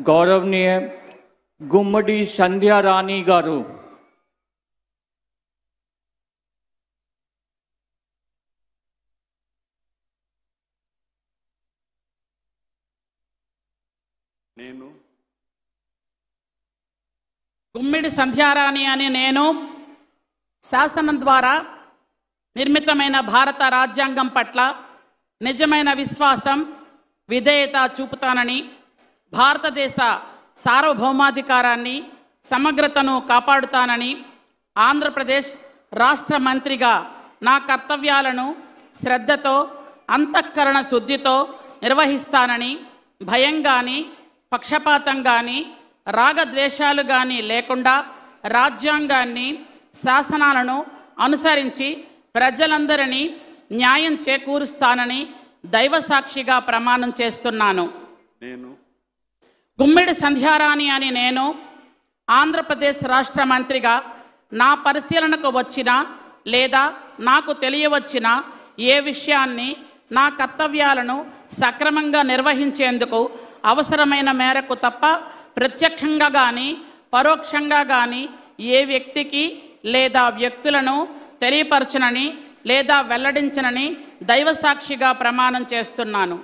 गौरवनीय गुम्मडी संध्या रानी गारू గుమ్మిడి సంధ్యారాణి అని నేను శాసనం ద్వారా నిర్మితమైన భారత రాజ్యాంగం పట్ల నిజమైన విశ్వాసం విధేయత చూపుతానని, భారతదేశ సార్వభౌమాధికారాన్ని సమగ్రతను కాపాడుతానని, ఆంధ్రప్రదేశ్ రాష్ట్ర మంత్రిగా నా కర్తవ్యాలను శ్రద్ధతో అంతఃకరణ శుద్ధితో నిర్వహిస్తానని, భయం కానీ పక్షపాతం కానీ రాగద్వేషాలు కానీ లేకుండా రాజ్యాంగాన్ని శాసనాలను అనుసరించి ప్రజలందరినీ న్యాయం చేకూరుస్తానని దైవసాక్షిగా ప్రమాణం చేస్తున్నాను. గుమ్మిడి సంధ్యారాణి అని నేను ఆంధ్రప్రదేశ్ రాష్ట్ర మంత్రిగా నా పరిశీలనకు వచ్చిన లేదా నాకు తెలియవచ్చిన ఏ విషయాన్ని నా కర్తవ్యాలను సక్రమంగా నిర్వహించేందుకు అవసరమైన మేరకు తప్ప ప్రత్యక్షంగా కానీ పరోక్షంగా కానీ ఏ వ్యక్తికి లేదా వ్యక్తులను తెలియపరచనని లేదా వెల్లడించనని దైవసాక్షిగా ప్రమాణం చేస్తున్నాను.